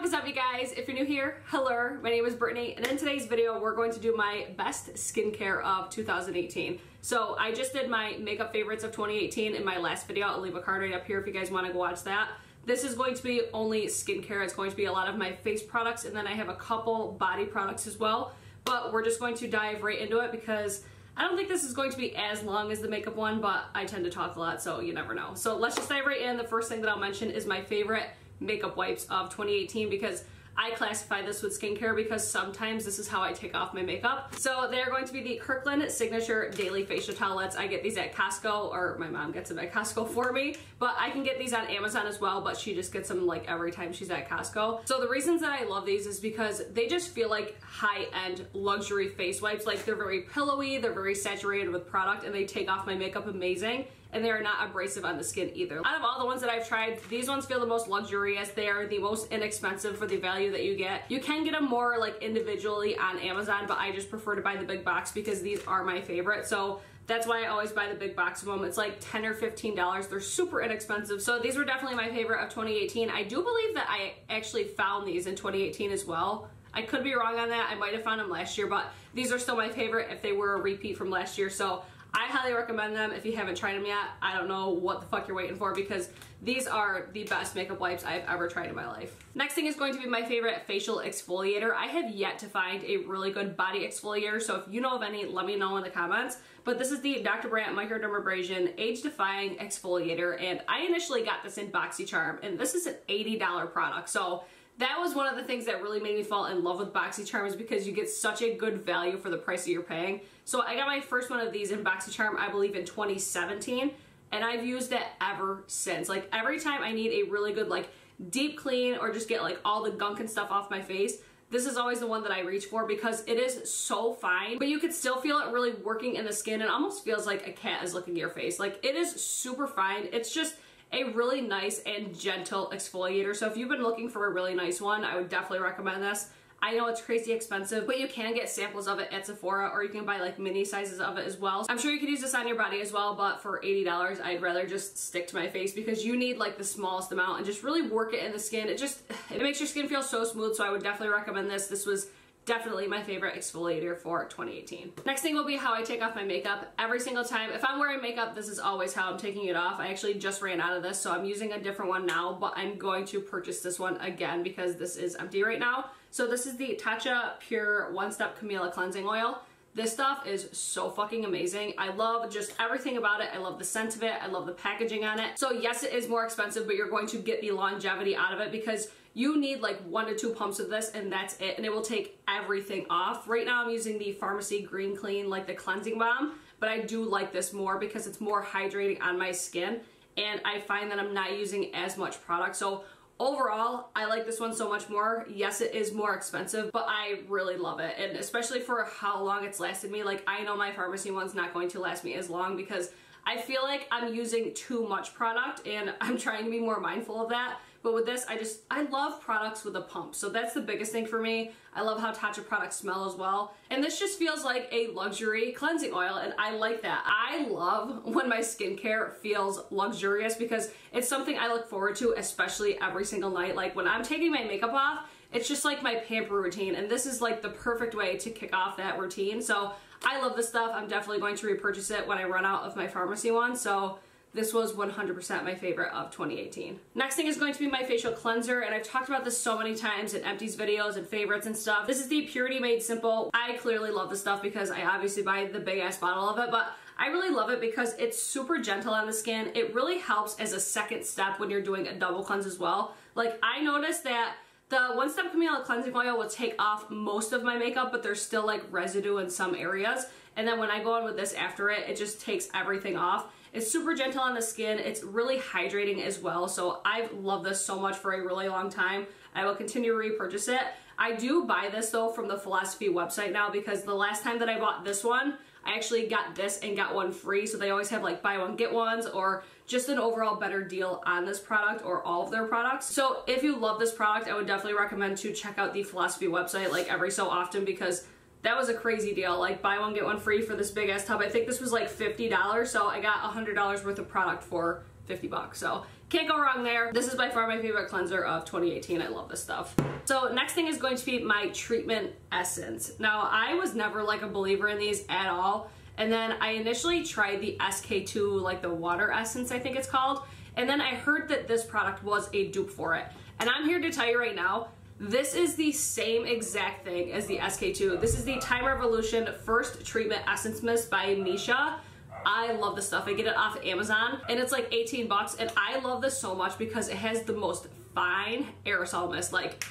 fuck is up, you guys? If you're new here, hello, my name is Brittany, and in today's video we're going to do my best skincare of 2018. So I just did my makeup favorites of 2018 in my last video. I'll leave a card right up here if you guys want to go watch that. This is going to be only skincare. It's going to be a lot of my face products, and then I have a couple body products as well. But we're just going to dive right into it because I don't think this is going to be as long as the makeup one, but I tend to talk a lot, so you never know. So let's just dive right in. The first thing that I'll mention is my favorite makeup wipes of 2018 because I classify this with skincare because sometimes this is how I take off my makeup. So they're going to be the Kirkland Signature Daily Facial Towelettes. I get these at Costco, or my mom gets them at Costco for me, but I can get these on Amazon as well, but she just gets them like every time she's at Costco. So the reasons that I love these is because they just feel like high-end luxury face wipes. Like they're very pillowy, they're very saturated with product, and they take off my makeup amazing. And they are not abrasive on the skin either. Out of all the ones that I've tried, these ones feel the most luxurious. They are the most inexpensive for the value that you get. You can get them more like individually on Amazon, but I just prefer to buy the big box because these are my favorite. So that's why I always buy the big box of them. It's like $10 or $15. They're super inexpensive. So these were definitely my favorite of 2018. I do believe that I actually found these in 2018 as well. I could be wrong on that. I might have found them last year, but these are still my favorite if they were a repeat from last year. So I highly recommend them if you haven't tried them yet. I don't know what the fuck you're waiting for because these are the best makeup wipes I've ever tried in my life. Next thing is going to be my favorite facial exfoliator. I have yet to find a really good body exfoliator, so if you know of any, let me know in the comments. But this is the Dr. Brandt Microdemabrasion Age Defying Exfoliator, and I initially got this in BoxyCharm, and this is an $80 product. So that was one of the things that really made me fall in love with BoxyCharm is because you get such a good value for the price that you're paying. So I got my first one of these in BoxyCharm, I believe in 2017, and I've used it ever since. Like every time I need a really good like deep clean or just get like all the gunk and stuff off my face, this is always the one that I reach for because it is so fine, but you can still feel it really working in the skin. It almost feels like a cat is licking your face. Like it is super fine. It's just a really nice and gentle exfoliator. So if you've been looking for a really nice one, I would definitely recommend this. I know it's crazy expensive, but you can get samples of it at Sephora, or you can buy like mini sizes of it as well. I'm sure you could use this on your body as well, but for $80, I'd rather just stick to my face because you need like the smallest amount and just really work it in the skin. It makes your skin feel so smooth, so I would definitely recommend this. This was definitely my favorite exfoliator for 2018. Next thing will be how I take off my makeup. Every single time, if I'm wearing makeup, this is always how I'm taking it off. I actually just ran out of this, so I'm using a different one now, but I'm going to purchase this one again because this is empty right now. So this is the Tatcha Pure One Step Camellia Cleansing Oil. This stuff is so fucking amazing. I love just everything about it. I love the scent of it. I love the packaging on it. So yes, it is more expensive, but you're going to get the longevity out of it because you need like 1 to 2 pumps of this and that's it. And it will take everything off. Right now I'm using the Pharmacy Green Clean, like the cleansing balm, but I do like this more because it's more hydrating on my skin. And I find that I'm not using as much product. So overall, I like this one so much more. Yes, it is more expensive, but I really love it. And especially for how long it's lasted me, like I know my pharmacy one's not going to last me as long because I feel like I'm using too much product and I'm trying to be more mindful of that. But with this, I love products with a pump. So that's the biggest thing for me. I love how Tatcha products smell as well. And this just feels like a luxury cleansing oil, and I like that. I love when my skincare feels luxurious because it's something I look forward to, especially every single night. Like when I'm taking my makeup off, it's just like my pamper routine, and this is like the perfect way to kick off that routine. So I love this stuff. I'm definitely going to repurchase it when I run out of my pharmacy one. So this was 100% my favorite of 2018. Next thing is going to be my facial cleanser, and I've talked about this so many times in empties videos and favorites and stuff. This is the Purity Made Simple. I clearly love this stuff because I obviously buy the big ass bottle of it, but I really love it because it's super gentle on the skin. It really helps as a second step when you're doing a double cleanse as well. Like I noticed that the One Step Camellia Cleansing Oil will take off most of my makeup, but there's still like residue in some areas. And then when I go on with this after it, it just takes everything off. It's super gentle on the skin. It's really hydrating as well. So I've loved this so much for a really long time. I will continue to repurchase it. I do buy this though from the Philosophy website now because the last time that I bought this one, I actually got this and got one free. So they always have like buy one, get ones, or just an overall better deal on this product or all of their products. So if you love this product, I would definitely recommend to check out the Philosophy website like every so often because that was a crazy deal. Like buy one, get one free for this big ass tub. I think this was like $50. So I got $100 worth of product for 50 bucks. So can't go wrong there. This is by far my favorite cleanser of 2018. I love this stuff. So next thing is going to be my treatment essence. Now I was never like a believer in these at all. And then I initially tried the SK2, like the water essence, I think it's called. And then I heard that this product was a dupe for it. And I'm here to tell you right now, this is the same exact thing as the SK2. This is the Time Revolution First Treatment Essence Mist by Misha. I love this stuff. I get it off of Amazon and it's like 18 bucks. And I love this so much because it has the most fine aerosol mist. Like,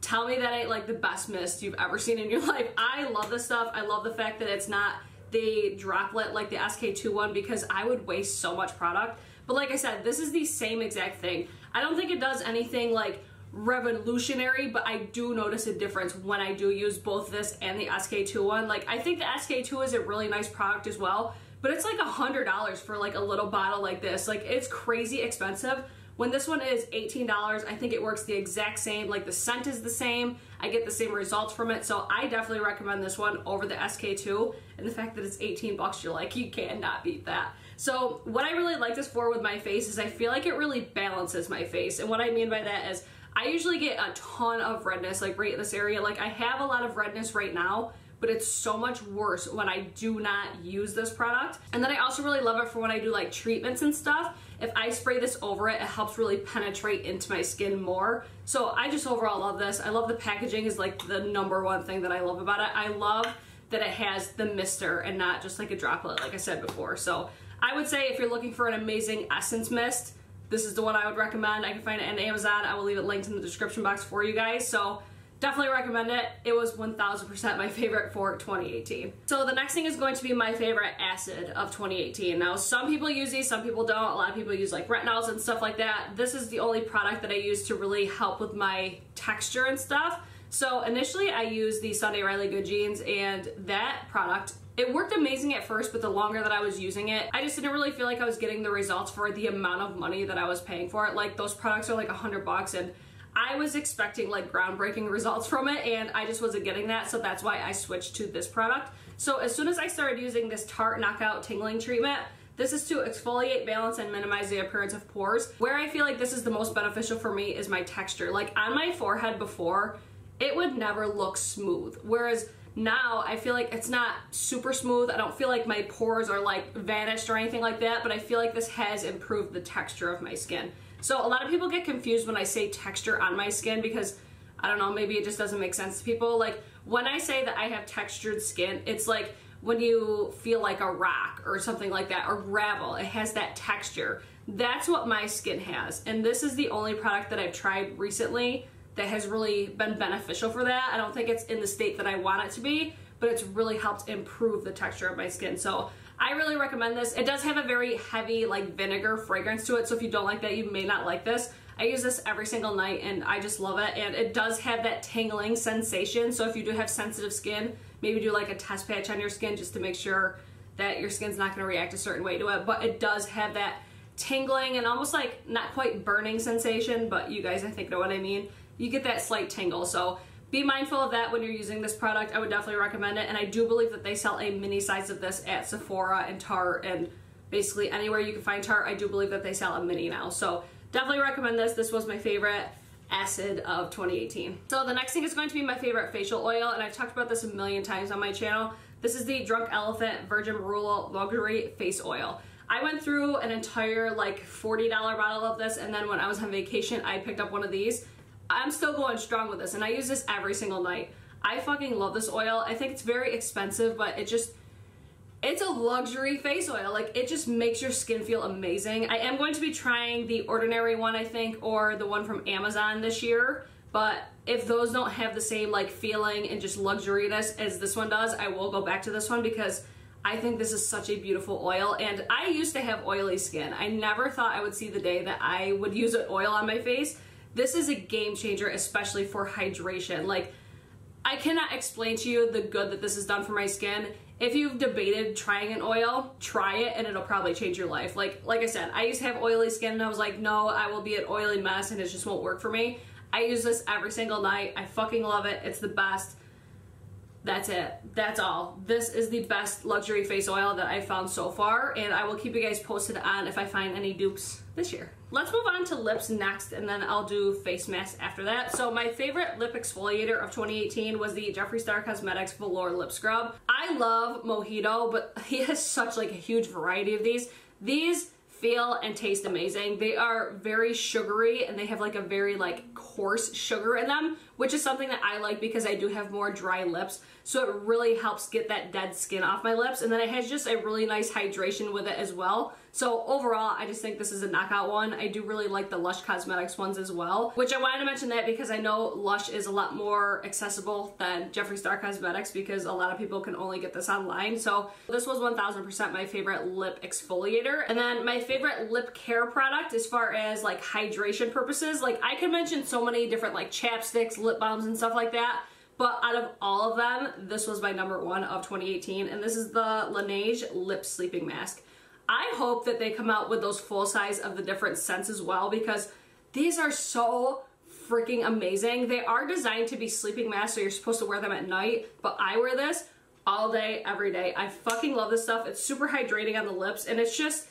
tell me that ain't like the best mist you've ever seen in your life. I love this stuff. I love the fact that it's not the droplet like the SK2 one because I would waste so much product. But like I said, this is the same exact thing. I don't think it does anything like revolutionary, but I do notice a difference when I do use both this and the SK2 one. Like, I think the SK2 is a really nice product as well, but it's like $100 for like a little bottle like this. Like, it's crazy expensive. When this one is $18, I think it works the exact same. Like, the scent is the same. I get the same results from it. So I definitely recommend this one over the SK2. And the fact that it's 18 bucks, you're like, you cannot beat that. So what I really like this for with my face is I feel like it really balances my face. And what I mean by that is I usually get a ton of redness, like right in this area. Like, I have a lot of redness right now, but it's so much worse when I do not use this product. And then I also really love it for when I do like treatments and stuff. If I spray this over it, it helps really penetrate into my skin more. So I just overall love this. I love the packaging is like the #1 thing that I love about it. I love that it has the mister and not just like a droplet, like I said before. So I would say if you're looking for an amazing essence mist, this is the one I would recommend. I can find it on Amazon. I will leave it linked in the description box for you guys. So definitely recommend it. It was 1000% my favorite for 2018. So the next thing is going to be my favorite acid of 2018. Now, some people use these, some people don't. A lot of people use like retinols and stuff like that. This is the only product that I use to really help with my texture and stuff. So initially I used the Sunday Riley Good Jeans, and that product, it worked amazing at first, but the longer that I was using it, I just didn't really feel like I was getting the results for the amount of money that I was paying for it. Like, those products are like 100 bucks, and I was expecting like groundbreaking results from it, and I just wasn't getting that. So that's why I switched to this product. So as soon as I started using this Tarte Knockout Tingling treatment, this is to exfoliate, balance, and minimize the appearance of pores. Where I feel like this is the most beneficial for me is my texture. Like, on my forehead before, it would never look smooth. Whereas now I feel like it's not super smooth. I don't feel like my pores are like vanished or anything like that, but I feel like this has improved the texture of my skin. So a lot of people get confused when I say texture on my skin because, I don't know, maybe it just doesn't make sense to people. Like, when I say that I have textured skin, it's like when you feel like a rock or something like that, or gravel, it has that texture. That's what my skin has. And this is the only product that I've tried recently that has really been beneficial for that. I don't think it's in the state that I want it to be, but it's really helped improve the texture of my skin. So I really recommend this. It does have a very heavy like vinegar fragrance to it, so if you don't like that, you may not like this. I use this every single night and I just love it, and it does have that tingling sensation. So if you do have sensitive skin, maybe do like a test patch on your skin just to make sure that your skin's not gonna react a certain way to it, but it does have that tingling and almost like not quite burning sensation, but you guys I think know what I mean. You get that slight tingle, so be mindful of that when you're using this product. I would definitely recommend it, and I do believe that they sell a mini size of this at Sephora and Tarte and basically anywhere you can find Tarte. I do believe that they sell a mini now, so definitely recommend this. This was my favorite acid of 2018. So the next thing is going to be my favorite facial oil, and I've talked about this a million times on my channel. This is the Drunk Elephant Virgin Marula Luxury Face Oil. I went through an entire like $40 bottle of this, and then when I was on vacation, I picked up one of these. I'm still going strong with this, and I use this every single night. I fucking love this oil. I think it's very expensive, but it's a luxury face oil. Like, it just makes your skin feel amazing. I am going to be trying the Ordinary one, I think, or the one from Amazon this year, but if those don't have the same like feeling and just luxuriness as this one does, I will go back to this one because I think this is such a beautiful oil. And I used to have oily skin. I never thought I would see the day that I would use an oil on my face. This is a game changer, especially for hydration. Like, I cannot explain to you the good that this has done for my skin. If you've debated trying an oil, try it and it'll probably change your life. Like I said, I used to have oily skin and I was like, no, I will be an oily mess and it just won't work for me. I use this every single night. I fucking love it. It's the best. that's it. That's all. This is the best luxury face oil that I've found so far, and I will keep you guys posted on if I find any dupes this year. Let's move on to lips next, and then I'll do face masks after that. So my favorite lip exfoliator of 2018 was the Jeffree Star Cosmetics Velour Lip Scrub. I love Mojito, but he has such like a huge variety of these. These feel and taste amazing. They are very sugary, and they have like a very like coarse sugar in them, which is something that I like because I do have more dry lips. So it really helps get that dead skin off my lips, and then it has just a really nice hydration with it as well. So overall, I just think this is a knockout one. I do really like the Lush Cosmetics ones as well, which I wanted to mention that because I know Lush is a lot more accessible than Jeffree Star Cosmetics because a lot of people can only get this online. So this was 1000% my favorite lip exfoliator. And then my favorite lip care product as far as like hydration purposes, like I could mention so many different like chapsticks, lip balms and stuff like that. But out of all of them, this was my #1 of 2018, and this is the Laneige Lip Sleeping Mask. I hope that they come out with those full size of the different scents as well, because these are so freaking amazing. They are designed to be sleeping masks, so you're supposed to wear them at night, but I wear this all day, every day. I fucking love this stuff. It's super hydrating on the lips, and it just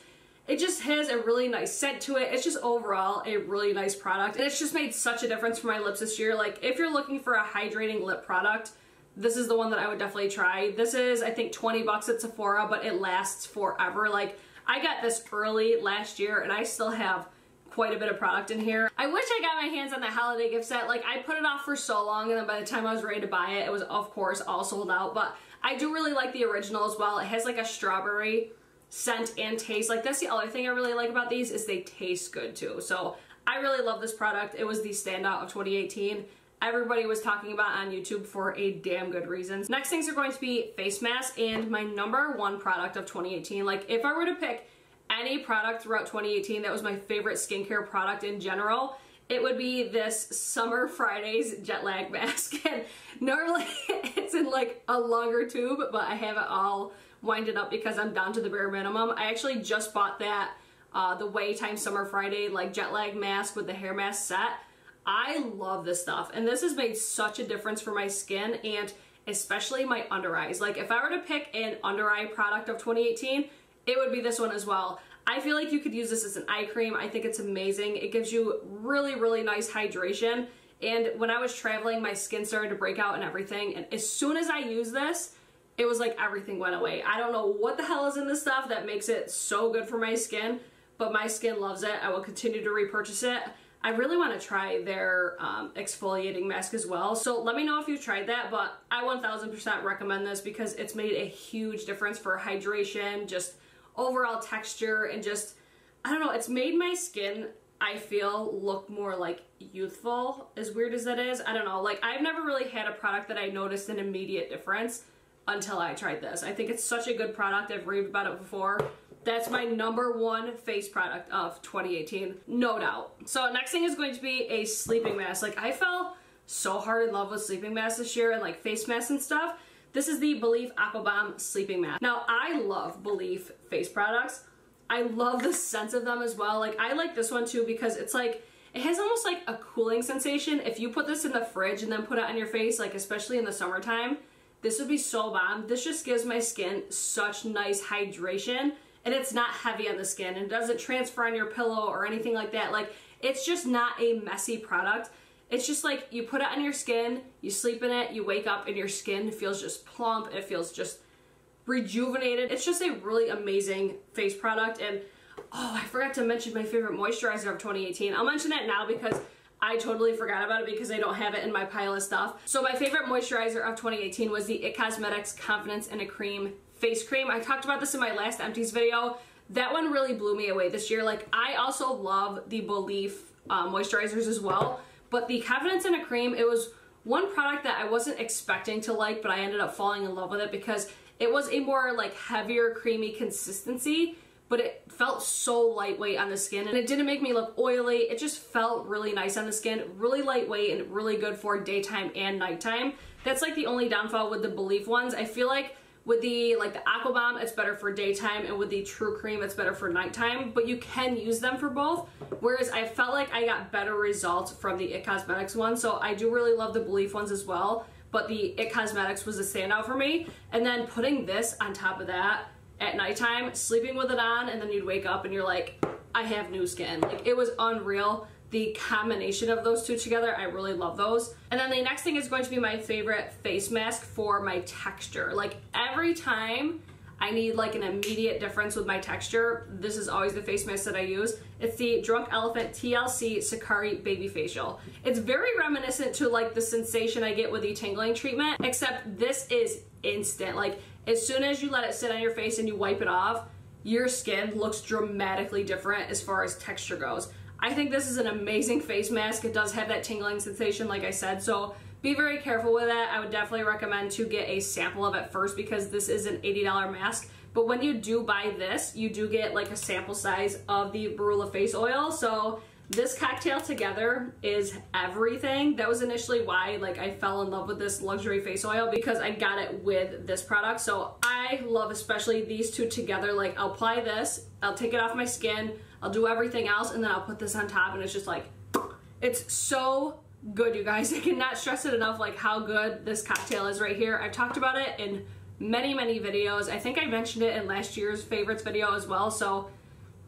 has a really nice scent to it. It's just overall a really nice product, and it's just made such a difference for my lips this year. Like, if you're looking for a hydrating lip product, this is the one that I would definitely try. This is, I think, 20 bucks at Sephora, but it lasts forever. Like, I got this early last year, and I still have quite a bit of product in here. I wish I got my hands on the holiday gift set. Like, I put it off for so long, and then by the time I was ready to buy it, it was, of course, all sold out. But I do really like the original as well. It has, like, a strawberry scent and taste. Like, that's the other thing I really like about these, is they taste good, too. So, I really love this product. It was the standout of 2018. Everybody was talking about on YouTube for a damn good reason. Next things are going to be face masks, and my #1 product of 2018. Like, if I were to pick any product throughout 2018 that was my favorite skincare product in general, it would be this Summer Fridays Jet Lag Mask. And normally it's in like a longer tube, but I have it all winded up because I'm down to the bare minimum. I actually just bought that, the Way Time Summer Friday like jet lag mask with the hair mask set. I love this stuff, and this has made such a difference for my skin, and especially my under eyes. Like, if I were to pick an under eye product of 2018, it would be this one as well. I feel like you could use this as an eye cream. I think it's amazing. It gives you really, really nice hydration, and when I was traveling, my skin started to break out and everything, and as soon as I used this, it was like everything went away. I don't know what the hell is in this stuff that makes it so good for my skin, but my skin loves it. I will continue to repurchase it. I really want to try their exfoliating mask as well. So let me know if you've tried that, but I 1000% recommend this because it's made a huge difference for hydration, just overall texture, and just, I don't know, it's made my skin, I feel, look more like youthful, as weird as that is. I don't know, like, I've never really had a product that I noticed an immediate difference until I tried this. I think it's such a good product. I've raved about it before. That's my #1 face product of 2018, no doubt. So next thing is going to be a sleeping mask. Like, I fell so hard in love with sleeping masks this year, and like face masks and stuff. This is the Belif Aqua Bomb Sleeping Mask. Now, I love Belif face products. I love the scents of them as well. Like, I like this one too because it's like, it has almost like a cooling sensation. If you put this in the fridge and then put it on your face, like especially in the summertime, this would be so bomb. This just gives my skin such nice hydration, and it's not heavy on the skin, and it doesn't transfer on your pillow or anything like that. Like, it's just not a messy product. It's just like, you put it on your skin, you sleep in it, you wake up, and your skin feels just plump. It feels just rejuvenated. It's just a really amazing face product. And oh, I forgot to mention my favorite moisturizer of 2018. I'll mention it now because I totally forgot about it because I don't have it in my pile of stuff. So my favorite moisturizer of 2018 was the IT Cosmetics Confidence in a Cream face cream. I talked about this in my last empties video. That one really blew me away this year. Like, I also love the Belif moisturizers as well, but the Confidence in a Cream, it was one product that I wasn't expecting to like, but I ended up falling in love with it because it was a more like heavier, creamy consistency, but it felt so lightweight on the skin, and it didn't make me look oily. It just felt really nice on the skin, really lightweight, and really good for daytime and nighttime. That's like the only downfall with the Belif ones. I feel like with the Aqua Bomb, it's better for daytime, and with the True Cream, it's better for nighttime, but you can use them for both, whereas I felt like I got better results from the IT Cosmetics one, so I do really love the Belif ones as well, but the It Cosmetics was a standout for me. And then putting this on top of that at nighttime, sleeping with it on, and then you'd wake up and you're like, I have new skin. Like, it was unreal. The combination of those two together, I really love those. And then the next thing is going to be my favorite face mask for my texture. Like, every time I need like an immediate difference with my texture, this is always the face mask that I use. It's the Drunk Elephant T.L.C. Sakari Babyfacial. It's very reminiscent to like the sensation I get with the Tingling treatment, except this is instant. Like, as soon as you let it sit on your face and you wipe it off, your skin looks dramatically different as far as texture goes. I think this is an amazing face mask. It does have that tingling sensation, like I said, so be very careful with it. I would definitely recommend to get a sample of it first because this is an $80 mask. But when you do buy this, you do get like a sample size of the Marula face oil. So this cocktail together is everything. That was initially why like I fell in love with this luxury face oil, because I got it with this product. So I love especially these two together. Like, I'll apply this, I'll take it off my skin, I'll do everything else, and then I'll put this on top, and it's just like, it's so good, you guys. I cannot stress it enough, like how good this cocktail is right here. I've talked about it in many videos. I think I mentioned it in last year's favorites video as well, so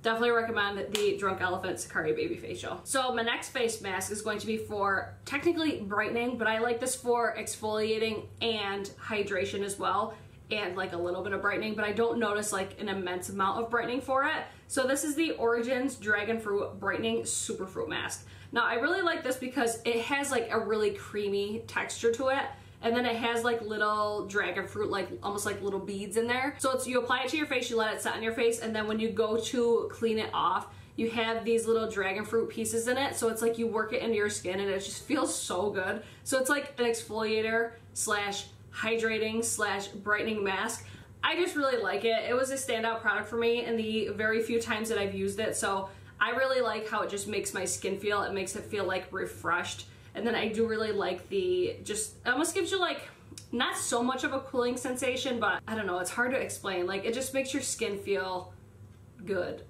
definitely recommend the Drunk Elephant Sakari Babyfacial. So my next face mask is going to be for technically brightening, but I like this for exfoliating and hydration as well, and like a little bit of brightening, but I don't notice like an immense amount of brightening for it. So this is the Origins Dragon Fruit Brightening Superfruit Mask. Now I really like this because it has like a really creamy texture to it, and then it has like little dragon fruit, like almost like little beads in there. So it's, you apply it to your face, you let it set on your face, and then when you go to clean it off, you have these little dragon fruit pieces in it. So it's like you work it into your skin and it just feels so good. So it's like an exfoliator slash hydrating slash brightening mask. I just really like it. It was a standout product for me in the very few times that I've used it. So I really like how it just makes my skin feel. It makes it feel like refreshed. And then I do really like the, just, it almost gives you like, not so much of a cooling sensation, but I don't know, it's hard to explain. Like, it just makes your skin feel good.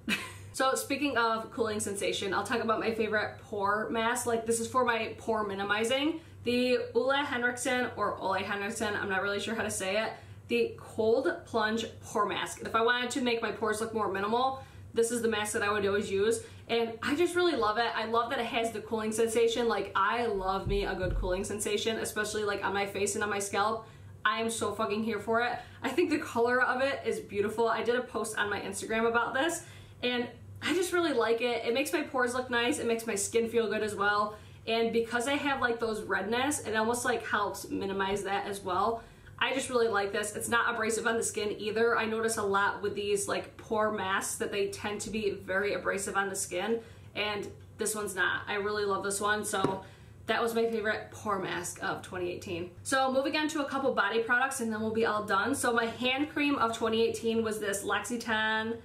So speaking of cooling sensation, I'll talk about my favorite pore mask. Like, this is for my pore minimizing. The Ole Henrickson, or Ole Henrickson, I'm not really sure how to say it, the Cold Plunge Pore Mask. If I wanted to make my pores look more minimal, this is the mask that I would always use, and I just really love it. I love that it has the cooling sensation. Like, I love me a good cooling sensation, especially like on my face and on my scalp. I am so fucking here for it. I think the color of it is beautiful. I did a post on my Instagram about this, and I just really like it. It makes my pores look nice. It makes my skin feel good as well. And because I have like those redness, it almost like helps minimize that as well. I just really like this. It's not abrasive on the skin either. I notice a lot with these like pore masks that they tend to be very abrasive on the skin, and this one's not. I really love this one. So that was my favorite pore mask of 2018. So moving on to a couple body products and then we'll be all done. So my hand cream of 2018 was this L'Occitane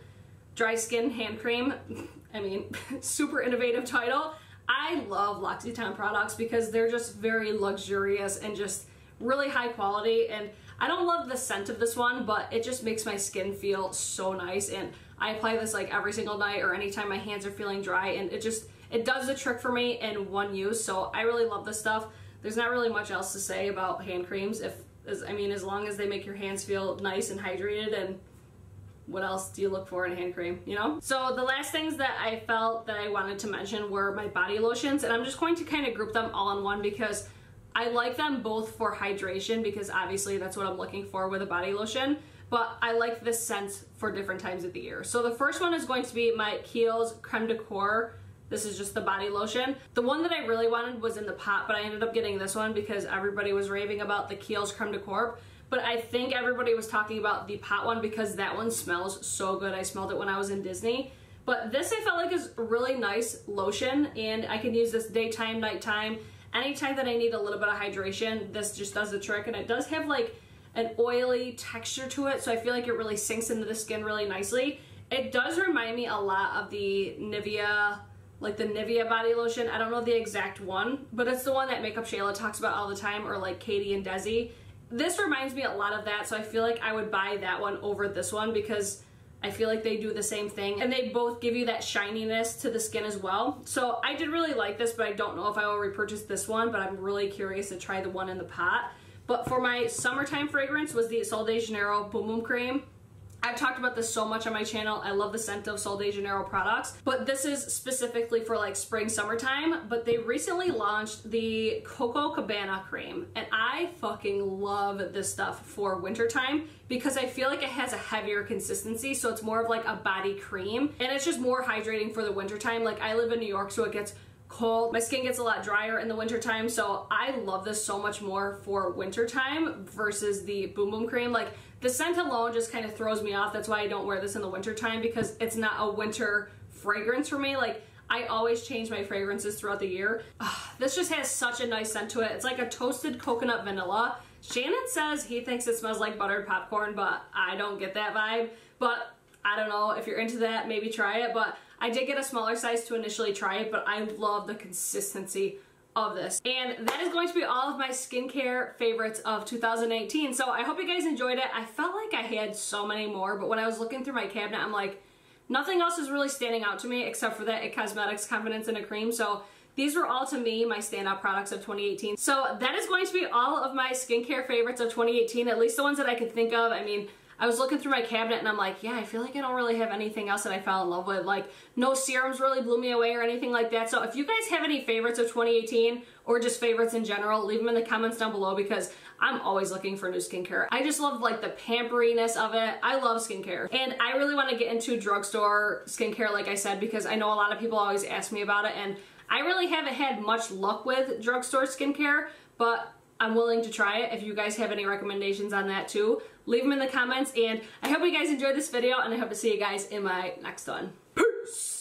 Dry Skin Hand Cream. I mean, super innovative title. I love L'Occitane products because they're just very luxurious and just really high quality, and I don't love the scent of this one, but it just makes my skin feel so nice, and I apply this like every single night or anytime my hands are feeling dry, and it does the trick for me in one use. So I really love this stuff. There's not really much else to say about hand creams, I mean, as long as they make your hands feel nice and hydrated, and what else do you look for in a hand cream, you know? So the last things that I felt that I wanted to mention were my body lotions, and I'm just going to kind of group them all in one because I like them both for hydration, because obviously that's what I'm looking for with a body lotion, but I like this scent for different times of the year. So the first one is going to be my Kiehl's Creme de Corps. This is just the body lotion. The one that I really wanted was in the pot, but I ended up getting this one because everybody was raving about the Kiehl's Creme de Corps. But I think everybody was talking about the pot one because that one smells so good. I smelled it when I was in Disney. But this I felt like is a really nice lotion, and I can use this daytime, nighttime. Anytime that I need a little bit of hydration, this just does the trick, and it does have like an oily texture to it, so I feel like it really sinks into the skin really nicely. It does remind me a lot of the Nivea, like the Nivea body lotion. I don't know the exact one, but it's the one that Makeup Shayla talks about all the time, or like Katie and Desi. This reminds me a lot of that, so I feel like I would buy that one over this one because I feel like they do the same thing, and they both give you that shininess to the skin as well. So I did really like this, but I don't know if I will repurchase this one, but I'm really curious to try the one in the pot. But for my summertime fragrance was the Sol de Janeiro Bum Bum Cream. I've talked about this so much on my channel. I love the scent of Sol de Janeiro products, but this is specifically for like spring, summertime. But they recently launched the Coco Cabana cream, and I fucking love this stuff for wintertime because I feel like it has a heavier consistency, so it's more of like a body cream, and it's just more hydrating for the wintertime. Like, I live in New York, so it gets cold. My skin gets a lot drier in the wintertime, so I love this so much more for wintertime versus the Bum Bum Cream. Like, the scent alone just kind of throws me off. That's why I don't wear this in the wintertime, because it's not a winter fragrance for me. Like, I always change my fragrances throughout the year. This just has such a nice scent to it. It's like a toasted coconut vanilla. Shannon says he thinks it smells like buttered popcorn, but I don't get that vibe. But I don't know, if you're into that, maybe try it. But I did get a smaller size to initially try it, but I love the consistency of this. And that is going to be all of my skincare favorites of 2018. So I hope you guys enjoyed it. I felt like I had so many more, but when I was looking through my cabinet, I'm like, nothing else is really standing out to me except for that It Cosmetics Confidence in a Cream. So these were all, to me, my standout products of 2018. So that is going to be all of my skincare favorites of 2018, at least the ones that I could think of. I mean, I was looking through my cabinet and I'm like, yeah, I feel like I don't really have anything else that I fell in love with. Like, no serums really blew me away or anything like that. So if you guys have any favorites of 2018 or just favorites in general, leave them in the comments down below, because I'm always looking for new skincare. I just love like the pamperiness of it. I love skincare. And I really want to get into drugstore skincare, like I said, because I know a lot of people always ask me about it, and I really haven't had much luck with drugstore skincare, but I'm willing to try it. If you guys have any recommendations on that too, leave them in the comments. And I hope you guys enjoyed this video, and I hope to see you guys in my next one. Peace!